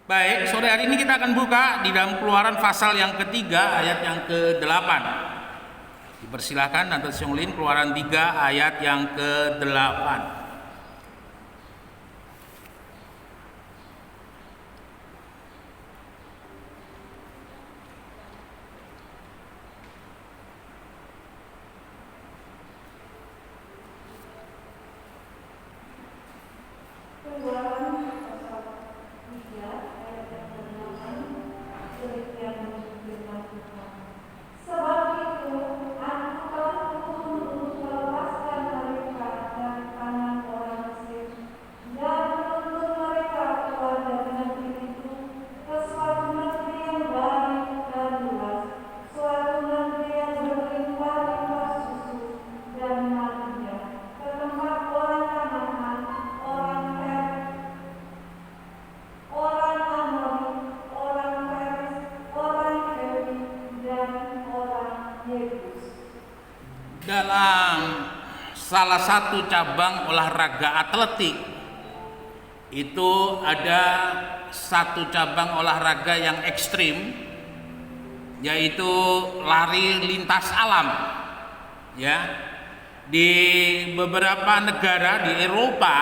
Baik, sore hari ini kita akan buka di dalam Keluaran pasal yang ketiga ayat yang ke-8. Dipersilahkan Tante Sionglin, Keluaran 3 ayat yang ke-8. Dalam salah satu cabang olahraga atletik itu ada satu cabang olahraga yang ekstrim, yaitu lari lintas alam. Ya, di beberapa negara di Eropa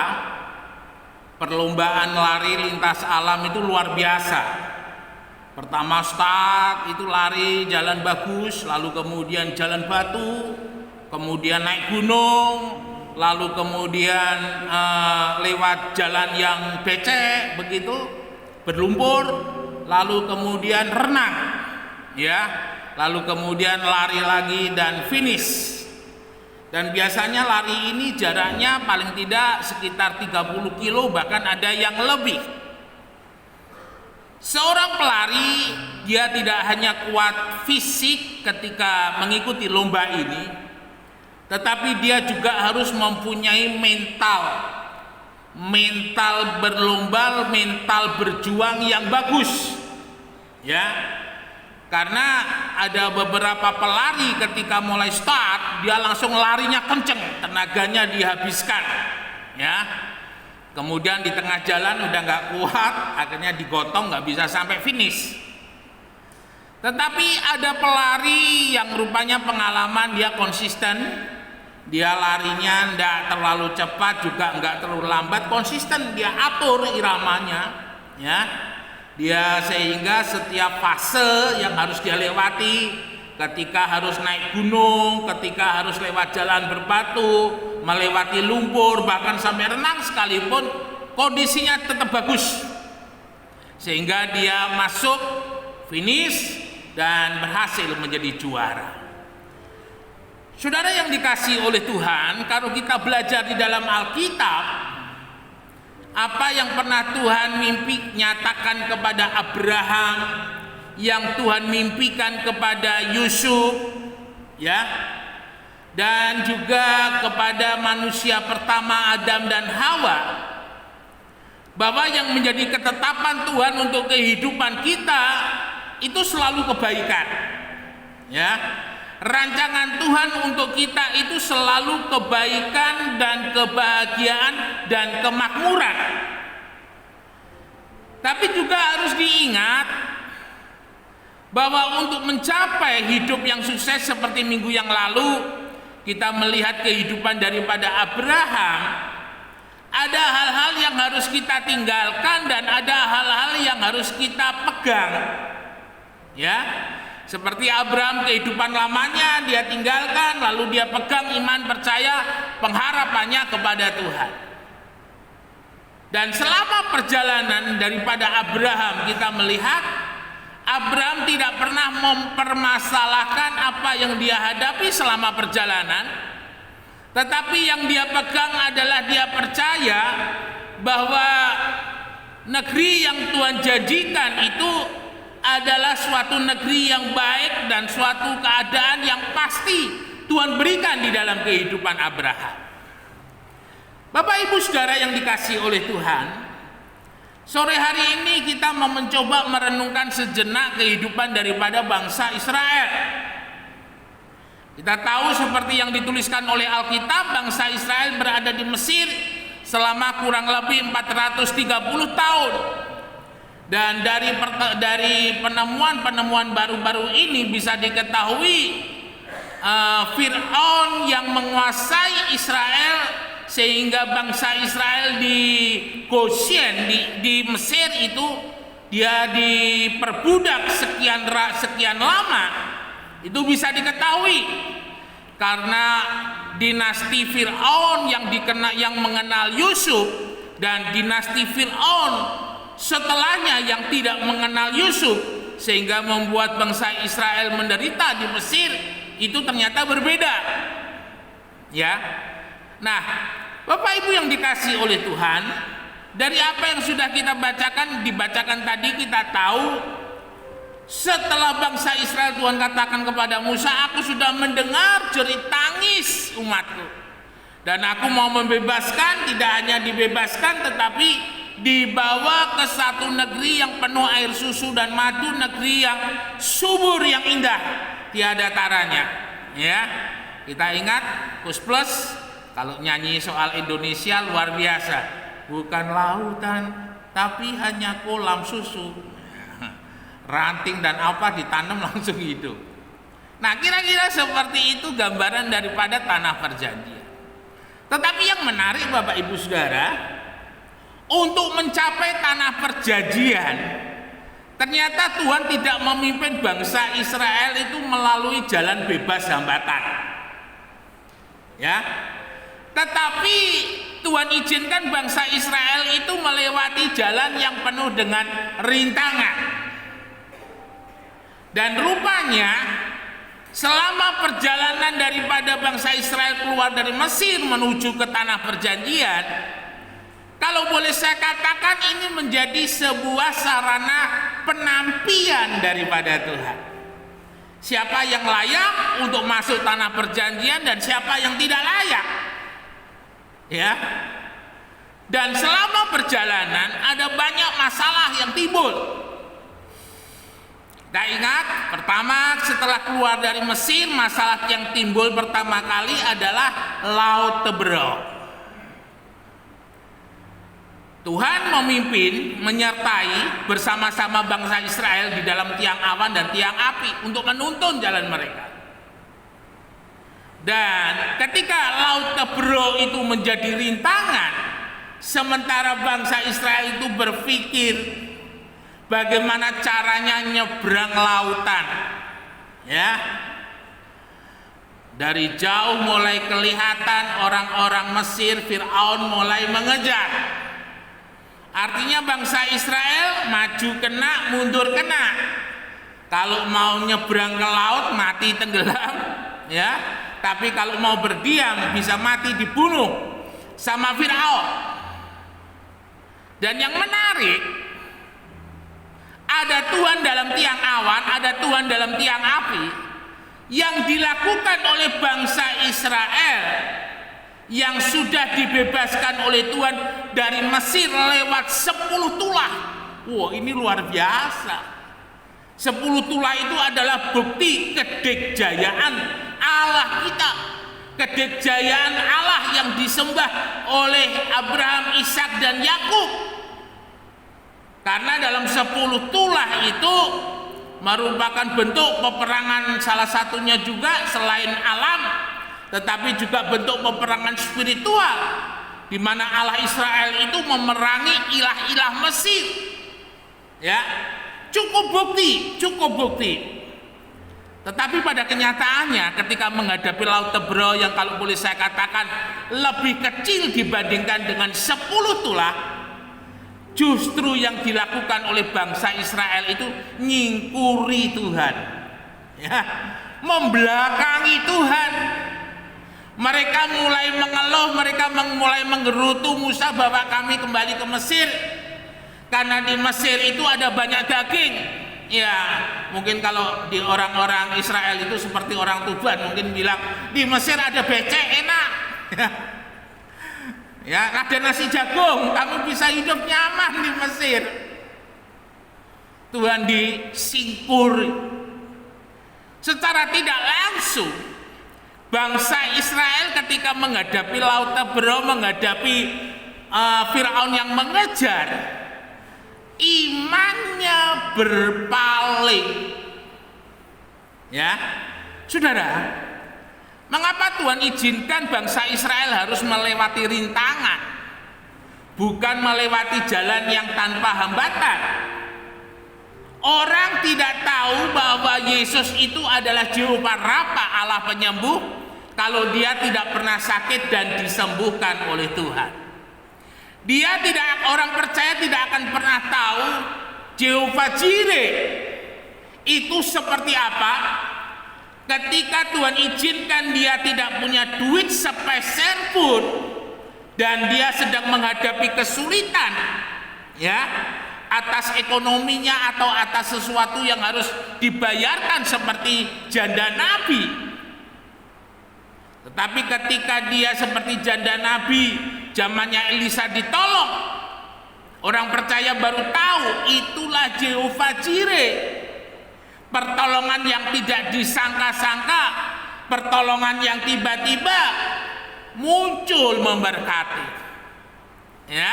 perlombaan lari lintas alam itu luar biasa. Pertama start itu lari jalan bagus, lalu kemudian jalan batu, kemudian naik gunung, lalu kemudian lewat jalan yang becek begitu, berlumpur, lalu kemudian renang, ya, lalu kemudian lari lagi dan finish. Dan biasanya lari ini jaraknya paling tidak sekitar 30 kilo, bahkan ada yang lebih. Seorang pelari dia tidak hanya kuat fisik ketika mengikuti lomba ini, tetapi dia juga harus mempunyai mental berlomba, mental berjuang yang bagus, ya. Karena ada beberapa pelari ketika mulai start dia langsung larinya kenceng, tenaganya dihabiskan, ya. Kemudian di tengah jalan udah nggak kuat, akhirnya digotong, nggak bisa sampai finish. Tetapi ada pelari yang rupanya pengalaman, dia konsisten, dia larinya nggak terlalu cepat juga nggak terlalu lambat, konsisten, dia atur iramanya, ya. Dia sehingga setiap fase yang harus dia lewati, ketika harus naik gunung, ketika harus lewat jalan berbatu, melewati lumpur, bahkan sampai renang sekalipun, kondisinya tetap bagus, sehingga dia masuk finish dan berhasil menjadi juara. Saudara yang dikasihi oleh Tuhan, kalau kita belajar di dalam Alkitab, apa yang pernah Tuhan nyatakan kepada Abraham, yang Tuhan mimpikan kepada Yusuf, ya, dan juga kepada manusia pertama Adam dan Hawa, bahwa yang menjadi ketetapan Tuhan untuk kehidupan kita itu selalu kebaikan, ya. Rancangan Tuhan untuk kita itu selalu kebaikan dan kebahagiaan dan kemakmuran. Tapi juga harus diingat bahwa untuk mencapai hidup yang sukses seperti minggu yang lalu kita melihat kehidupan daripada Abraham, ada hal-hal yang harus kita tinggalkan dan ada hal-hal yang harus kita pegang, ya. Seperti Abraham, kehidupan lamanya dia tinggalkan, lalu dia pegang iman, percaya, pengharapannya kepada Tuhan. Dan selama perjalanan daripada Abraham, kita melihat Abraham tidak pernah mempermasalahkan apa yang dia hadapi selama perjalanan, tetapi yang dia pegang adalah dia percaya bahwa negeri yang Tuhan janjikan itu adalah suatu negeri yang baik dan suatu keadaan yang pasti Tuhan berikan di dalam kehidupan Abraham. Bapak Ibu Saudara yang dikasihi oleh Tuhan, sore hari ini kita mau mencoba merenungkan sejenak kehidupan daripada bangsa Israel. Kita tahu seperti yang dituliskan oleh Alkitab, bangsa Israel berada di Mesir selama kurang lebih 430 tahun. Dan dari penemuan baru-baru ini bisa diketahui Fir'aun yang menguasai Israel, sehingga bangsa Israel di Goshen di Mesir itu dia diperbudak sekian lama. Itu bisa diketahui karena dinasti Fir'aun yang mengenal Yusuf dan dinasti Fir'aun setelahnya yang tidak mengenal Yusuf, sehingga membuat bangsa Israel menderita di Mesir, itu ternyata berbeda. Ya. Nah, Bapak Ibu yang dikasihi oleh Tuhan, dari apa yang sudah kita dibacakan tadi, kita tahu setelah bangsa Israel, Tuhan katakan kepada Musa, aku sudah mendengar jerit tangis umatku, dan aku mau membebaskan. Tidak hanya dibebaskan, tetapi dibawa ke satu negeri yang penuh air susu dan madu, negeri yang subur, yang indah, tiada taranya. Ya, kita ingat Plus kalau nyanyi soal Indonesia luar biasa, bukan lautan tapi hanya kolam susu, ranting dan apa ditanam langsung hidup. Nah, kira-kira seperti itu gambaran daripada tanah perjanjian. Tetapi yang menarik Bapak Ibu Saudara, untuk mencapai tanah perjanjian, ternyata Tuhan tidak memimpin bangsa Israel itu melalui jalan bebas hambatan. Ya. Tetapi Tuhan izinkan bangsa Israel itu melewati jalan yang penuh dengan rintangan. Dan rupanya selama perjalanan daripada bangsa Israel keluar dari Mesir menuju ke tanah perjanjian, kalau boleh saya katakan, ini menjadi sebuah sarana penampian daripada Tuhan. Siapa yang layak untuk masuk tanah perjanjian dan siapa yang tidak layak. Ya. Dan selama perjalanan ada banyak masalah yang timbul. Kita ingat, pertama setelah keluar dari Mesir, masalah yang timbul pertama kali adalah Laut Teberau. Tuhan memimpin, menyertai bersama-sama bangsa Israel di dalam tiang awan dan tiang api untuk menuntun jalan mereka. Dan ketika Laut Teberau itu menjadi rintangan, sementara bangsa Israel itu berpikir bagaimana caranya nyebrang lautan. Ya. Dari jauh mulai kelihatan orang-orang Mesir, Fir'aun mulai mengejar. Artinya bangsa Israel maju kena, mundur kena. Kalau mau nyebrang ke laut mati tenggelam, ya. Tapi kalau mau berdiam bisa mati dibunuh sama Firaun. Dan yang menarik, ada Tuhan dalam tiang awan, ada Tuhan dalam tiang api yang dilakukan oleh bangsa Israel yang sudah dibebaskan oleh Tuhan dari Mesir lewat 10 tulah. Wah, ini luar biasa. 10 tulah itu adalah bukti kedikjayaan Allah kita, kedikjayaan Allah yang disembah oleh Abraham, Ishak dan Yakub. Karena dalam 10 tulah itu merupakan bentuk peperangan, salah satunya juga selain alam, tetapi juga bentuk peperangan spiritual, di mana Allah Israel itu memerangi ilah-ilah Mesir. Ya, cukup bukti. Tetapi pada kenyataannya ketika menghadapi Laut Teberau yang kalau boleh saya katakan lebih kecil dibandingkan dengan 10 tulah, justru yang dilakukan oleh bangsa Israel itu nyingkuri Tuhan, ya, membelakangi Tuhan. Mereka mulai mengeluh, mereka mulai menggerutu Musa bahwa kami kembali ke Mesir karena di Mesir itu ada banyak daging. Ya, mungkin kalau di orang-orang Israel itu seperti orang Tuban, mungkin bilang di Mesir ada becek enak. Ya, ada nasi jagung, kamu bisa hidup nyaman di Mesir. Tuhan disingkuri. Secara tidak langsung bangsa Israel ketika menghadapi Laut Teberau, menghadapi Firaun yang mengejar, iman berpaling. Ya, saudara, mengapa Tuhan izinkan bangsa Israel harus melewati rintangan, bukan melewati jalan yang tanpa hambatan? Orang tidak tahu bahwa Yesus itu adalah Jehovah Rafa, Allah penyembuh, kalau dia tidak pernah sakit dan disembuhkan oleh Tuhan. Orang percaya tidak akan pernah tahu Jehovah Jireh itu seperti apa ketika Tuhan izinkan dia tidak punya duit sepeser pun dan dia sedang menghadapi kesulitan, ya, atas ekonominya atau atas sesuatu yang harus dibayarkan seperti janda nabi. Tetapi ketika dia seperti janda nabi, zamannya Elisa ditolong, orang percaya baru tahu itulah Jehovah Jireh. Pertolongan yang tidak disangka-sangka, pertolongan yang tiba-tiba muncul memberkati. Ya,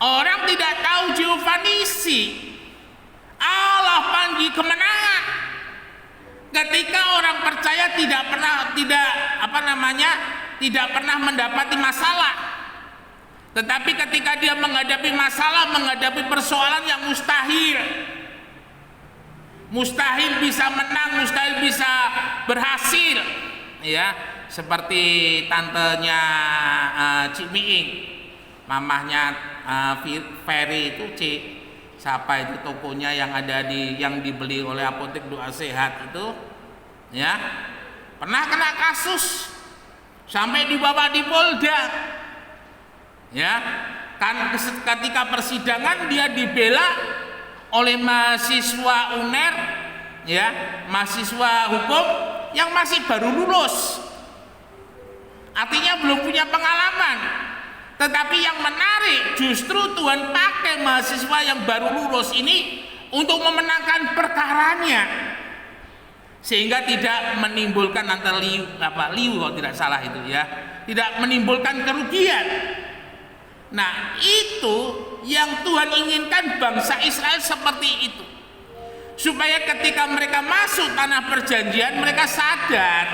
orang tidak tahu Jehovah Nisi, Allah panggil kemenangan. Ketika orang percaya tidak pernah mendapati masalah, tetapi ketika dia menghadapi masalah, menghadapi persoalan yang mustahil bisa menang, mustahil bisa berhasil, ya, seperti tantenya Cik Miing, mamahnya Ferry itu siapa itu tokonya yang yang dibeli oleh apotek Doa Sehat itu, ya, pernah kena kasus sampai dibawa di Polda, ya, kan ketika persidangan dia dibela oleh mahasiswa UNER, ya, mahasiswa hukum yang masih baru lulus, artinya belum punya pengalaman. Tetapi yang menarik justru Tuhan pakai mahasiswa yang baru lulus ini untuk memenangkan perkaranya, sehingga tidak menimbulkan liu kalau tidak salah itu, ya, tidak menimbulkan kerugian. Nah, itu yang Tuhan inginkan bangsa Israel seperti itu, supaya ketika mereka masuk tanah perjanjian mereka sadar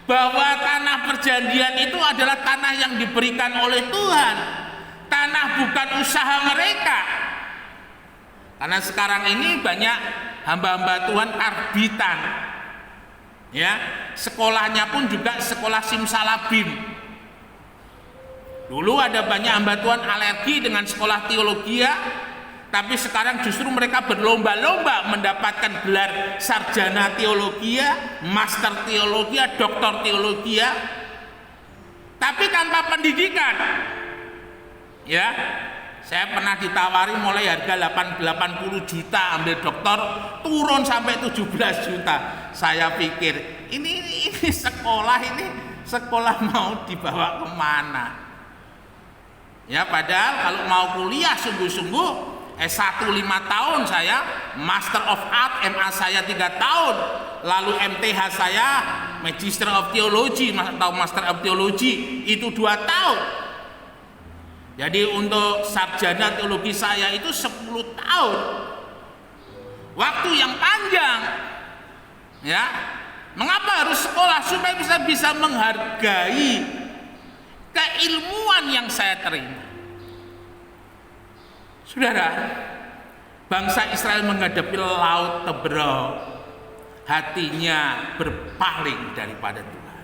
bahwa tanah perjanjian itu adalah tanah yang diberikan oleh Tuhan, tanah bukan usaha mereka. Karena sekarang ini banyak hamba-hamba Tuhan karbitan, ya, sekolahnya pun juga sekolah simsalabim. Dulu ada banyak hamba Tuhan alergi dengan sekolah teologi, tapi sekarang justru mereka berlomba-lomba mendapatkan gelar sarjana teologi, master teologi, doktor teologi, tapi tanpa pendidikan. Ya, saya pernah ditawari mulai harga 80 juta ambil doktor, turun sampai 17 juta. Saya pikir ini sekolah mau dibawa kemana? Ya, padahal kalau mau kuliah sungguh-sungguh S1 5 tahun saya, Master of Art MA saya 3 tahun, lalu MTH saya Magister of Theology atau Master of Theology itu 2 tahun. Jadi untuk sarjana teologi saya itu 10 tahun. Waktu yang panjang. Ya. Mengapa harus sekolah? Supaya bisa menghargai keilmuan yang saya terima. Saudara, bangsa Israel menghadapi laut Teberau, hatinya berpaling daripada Tuhan.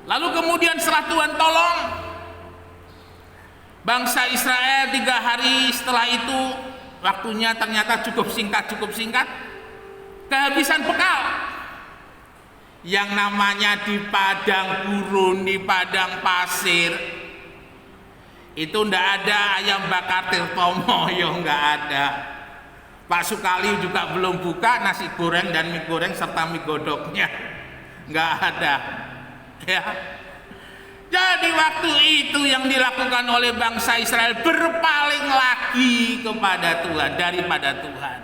Lalu kemudian setelah Tuhan tolong bangsa Israel 3 hari setelah itu, waktunya ternyata cukup singkat, kehabisan bekal. Yang namanya di padang gurun, di padang pasir, itu ndak ada ayam bakar tirtomoyo, nggak ada. Pak Sukali juga belum buka nasi goreng dan mie goreng serta mie godoknya, nggak ada. Ya. Jadi waktu itu yang dilakukan oleh bangsa Israel berpaling lagi kepada Tuhan daripada Tuhan.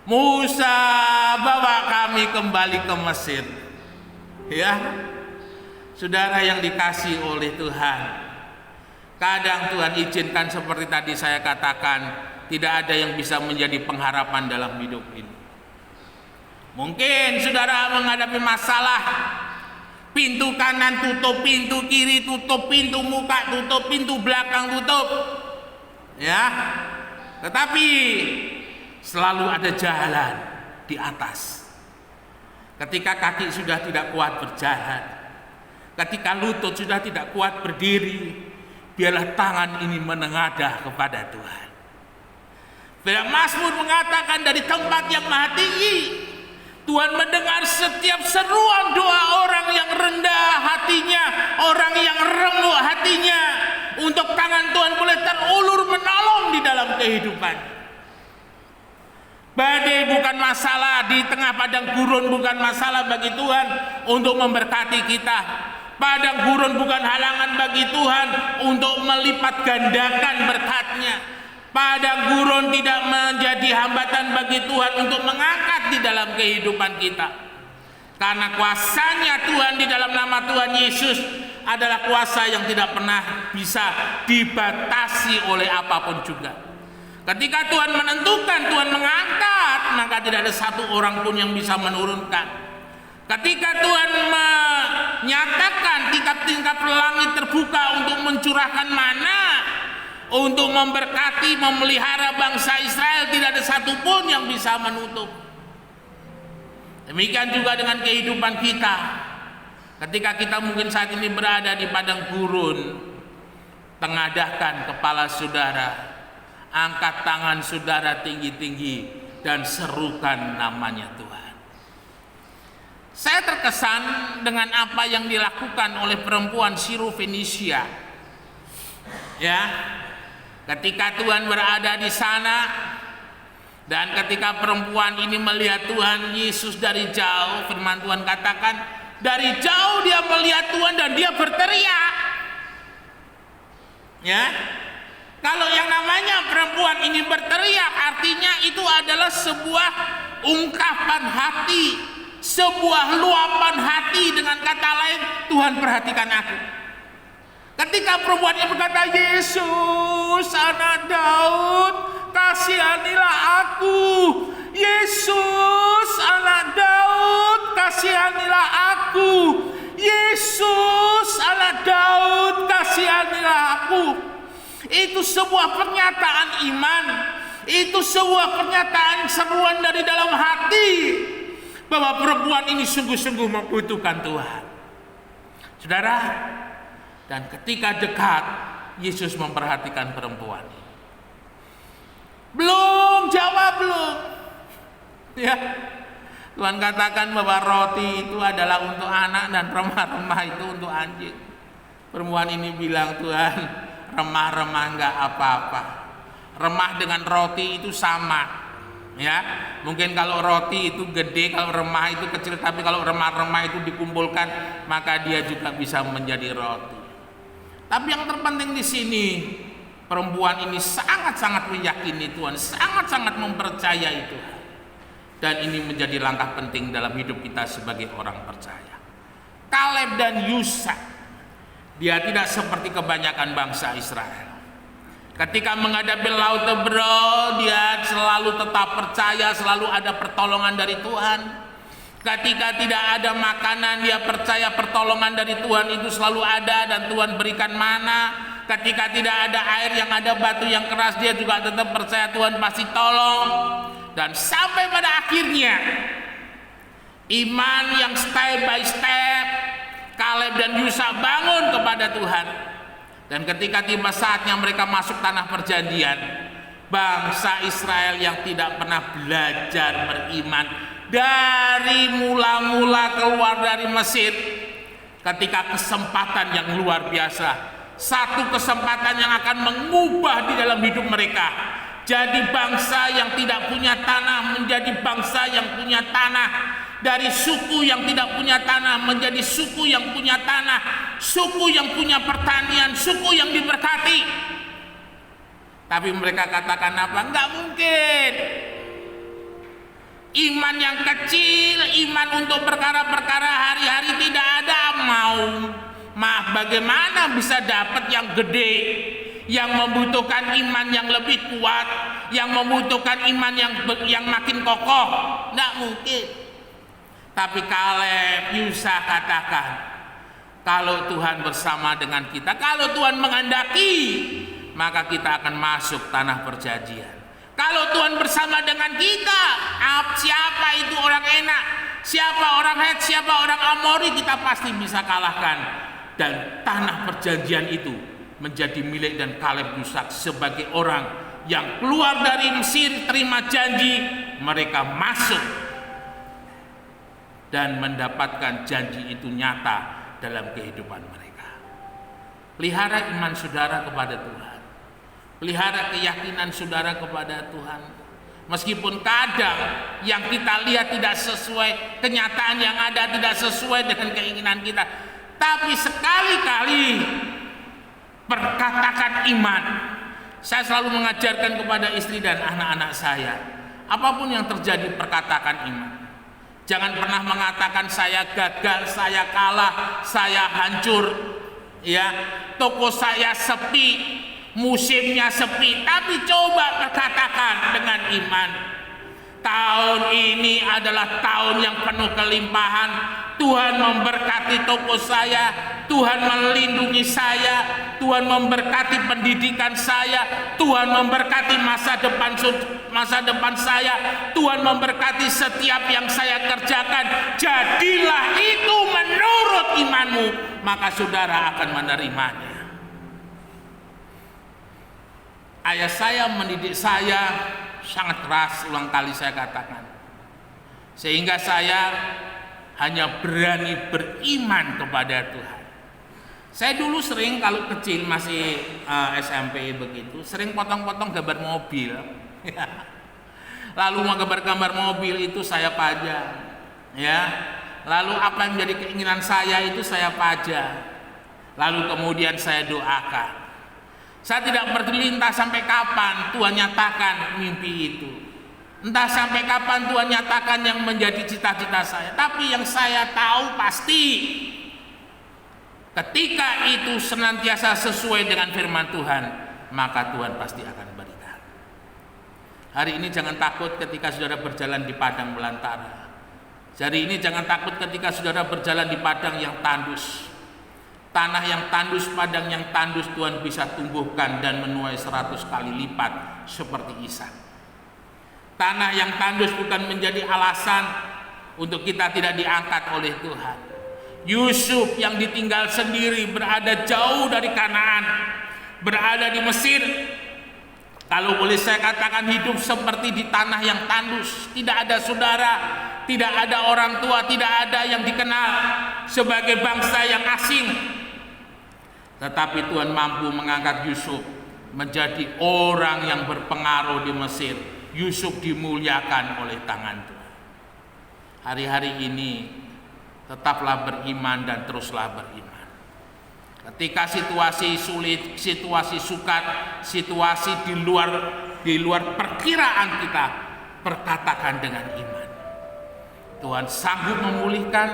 Musa, bawa kami kembali ke Mesir. Ya, saudara yang dikasih oleh Tuhan, kadang Tuhan izinkan seperti tadi saya katakan, tidak ada yang bisa menjadi pengharapan dalam hidup ini. Mungkin saudara menghadapi masalah, pintu kanan tutup, pintu kiri tutup, pintu muka tutup, pintu belakang tutup, ya. Tetapi selalu ada jalan di atas. Ketika kaki sudah tidak kuat berjalan, ketika lutut sudah tidak kuat berdiri, biarlah tangan ini menengadah kepada Tuhan. Bila Mazmur mengatakan dari tempat yang maha tinggi, Tuhan mendengar setiap seruan doa orang yang rendah hatinya, orang yang remuk hatinya, untuk tangan Tuhan boleh terulur menolong di dalam kehidupan. Badai bukan masalah, di tengah padang gurun bukan masalah bagi Tuhan untuk memberkati kita. Padang gurun bukan halangan bagi Tuhan untuk melipat gandakan berkat-Nya. Padang gurun tidak menjadi hambatan bagi Tuhan untuk mengangkat di dalam kehidupan kita. Karena kuasanya Tuhan di dalam nama Tuhan Yesus adalah kuasa yang tidak pernah bisa dibatasi oleh apapun juga. Ketika Tuhan menentukan, Tuhan mengangkat, maka tidak ada satu orang pun yang bisa menurunkan. Ketika Tuhan menyatakan tingkap-tingkap langit terbuka untuk mencurahkan mana, untuk memberkati, memelihara bangsa Israel, tidak ada satupun yang bisa menutup. Demikian juga dengan kehidupan kita. Ketika kita mungkin saat ini berada di padang gurun, tengadahkan kepala saudara, angkat tangan saudara tinggi-tinggi dan serukan namanya Tuhan. Saya terkesan dengan apa yang dilakukan oleh perempuan Sirofenisia. Ya, ketika Tuhan berada di sana dan ketika perempuan ini melihat Tuhan Yesus dari jauh, firman Tuhan katakan, dari jauh dia melihat Tuhan dan dia berteriak. Ya. Kalau yang namanya perempuan ini berteriak, artinya itu adalah sebuah ungkapan hati, sebuah luapan hati. Dengan kata lain, Tuhan perhatikan aku. Ketika perempuan ini berkata, Yesus anak Daud, kasihanilah aku. Yesus anak Daud, kasihanilah aku. Yesus anak Daud, kasihanilah aku. Itu sebuah pernyataan iman, itu sebuah pernyataan seruan dari dalam hati bahwa perempuan ini sungguh-sungguh membutuhkan Tuhan. Saudara, dan ketika dekat, Yesus memperhatikan perempuan ini. Belum jawab, belum. Ya, Tuhan katakan bahwa roti itu adalah untuk anak dan remah-remah itu untuk anjing. Perempuan ini bilang, Tuhan, remah-remah enggak apa-apa. Remah dengan roti itu sama. Ya, mungkin kalau roti itu gede, kalau remah itu kecil, tapi kalau remah-remah itu dikumpulkan, maka dia juga bisa menjadi roti. Tapi yang terpenting di sini, perempuan ini sangat-sangat meyakini Tuhan, sangat-sangat mempercayai Tuhan. Dan ini menjadi langkah penting dalam hidup kita sebagai orang percaya. Kaleb dan Yusa, dia tidak seperti kebanyakan bangsa Israel. Ketika menghadapi laut Tebrol, dia selalu tetap percaya, selalu ada pertolongan dari Tuhan. Ketika tidak ada makanan, dia percaya pertolongan dari Tuhan itu selalu ada dan Tuhan berikan mana. Ketika tidak ada air, yang ada batu yang keras, dia juga tetap percaya Tuhan pasti tolong. Dan sampai pada akhirnya, iman yang step by step, Kaleb dan Yusa bangun kepada Tuhan. Dan ketika tiba saatnya mereka masuk tanah perjanjian, bangsa Israel yang tidak pernah belajar beriman dari mula-mula keluar dari Mesir, ketika kesempatan yang luar biasa, satu kesempatan yang akan mengubah di dalam hidup mereka, jadi bangsa yang tidak punya tanah menjadi bangsa yang punya tanah. Dari suku yang tidak punya tanah menjadi suku yang punya tanah, suku yang punya pertanian, suku yang diberkati. Tapi mereka katakan apa? Enggak mungkin. Iman yang kecil, iman untuk perkara-perkara hari-hari tidak ada. Bagaimana bisa dapat yang gede, yang membutuhkan iman yang lebih kuat, yang membutuhkan iman yang makin kokoh. Tidak mungkin. Tapi Kaleb, Yusha katakan, kalau Tuhan bersama dengan kita, kalau Tuhan menghendaki, maka kita akan masuk tanah perjanjian. Kalau Tuhan bersama dengan kita, siapa itu orang enak, siapa orang Het, siapa orang Amori, kita pasti bisa kalahkan. Dan tanah perjanjian itu menjadi milik dan Kaleb Yusha sebagai orang yang keluar dari Mesir, terima janji, mereka masuk dan mendapatkan janji itu nyata dalam kehidupan mereka. Pelihara iman saudara kepada Tuhan, pelihara keyakinan saudara kepada Tuhan. Meskipun kadang yang kita lihat tidak sesuai, kenyataan yang ada tidak sesuai dengan keinginan kita, tapi sekali-kali perkatakan iman. Saya selalu mengajarkan kepada istri dan anak-anak saya, apapun yang terjadi perkatakan iman. Jangan pernah mengatakan saya gagal, saya kalah, saya hancur, ya, toko saya sepi, musimnya sepi. Tapi coba berkatakan dengan iman, tahun ini adalah tahun yang penuh kelimpahan. Tuhan memberkati toko saya, Tuhan melindungi saya, Tuhan memberkati pendidikan saya, Tuhan memberkati masa depan saya, Tuhan memberkati setiap yang saya kerjakan. Jadilah itu menurut imanmu, maka saudara akan menerimanya. Ayah saya mendidik saya sangat keras, ulang kali saya katakan, sehingga saya hanya berani beriman kepada Tuhan. Saya dulu sering, kalau kecil masih SMP begitu, sering potong-potong gambar mobil. Lalu mau gambar-gambar mobil itu saya pajang, ya. Lalu apa yang menjadi keinginan saya itu saya pajang. Lalu kemudian saya doakan. Saya tidak peduli entah sampai kapan Tuhan nyatakan mimpi itu, entah sampai kapan Tuhan nyatakan yang menjadi cita-cita saya. Tapi yang saya tahu pasti, ketika itu senantiasa sesuai dengan firman Tuhan, maka Tuhan pasti akan berikan. Hari ini jangan takut ketika saudara berjalan di padang belantara. Hari ini jangan takut ketika saudara berjalan di padang yang tandus. Tanah yang tandus, padang yang tandus, Tuhan bisa tumbuhkan dan menuai 100 kali lipat seperti Ishak. Tanah yang tandus bukan menjadi alasan untuk kita tidak diangkat oleh Tuhan. Yusuf yang ditinggal sendiri, berada jauh dari Kanaan, berada di Mesir. Kalau boleh saya katakan, hidup seperti di tanah yang tandus. Tidak ada saudara, tidak ada orang tua, tidak ada yang dikenal sebagai bangsa yang asing. Tetapi Tuhan mampu mengangkat Yusuf menjadi orang yang berpengaruh di Mesir. Yusuf dimuliakan oleh tangan Tuhan. Hari-hari ini tetaplah beriman dan teruslah beriman. Ketika situasi sulit, situasi sukar, situasi di luar perkiraan kita, perkatakan dengan iman. Tuhan sanggup memulihkan,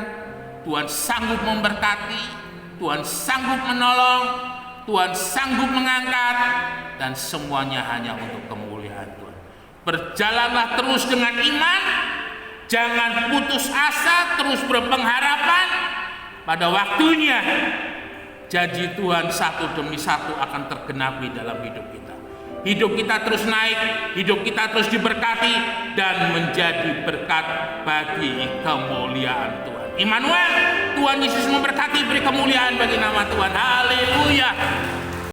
Tuhan sanggup memberkati, Tuhan sanggup menolong, Tuhan sanggup mengangkat, dan semuanya hanya untuk kemuliaan Tuhan. Berjalanlah terus dengan iman, jangan putus asa, terus berpengharapan. Pada waktunya janji Tuhan satu demi satu akan tergenapi dalam hidup kita. Hidup kita terus naik, hidup kita terus diberkati dan menjadi berkat bagi kemuliaan Tuhan. Immanuel, Tuhan Yesus memberkati, beri kemuliaan bagi nama Tuhan. Haleluya.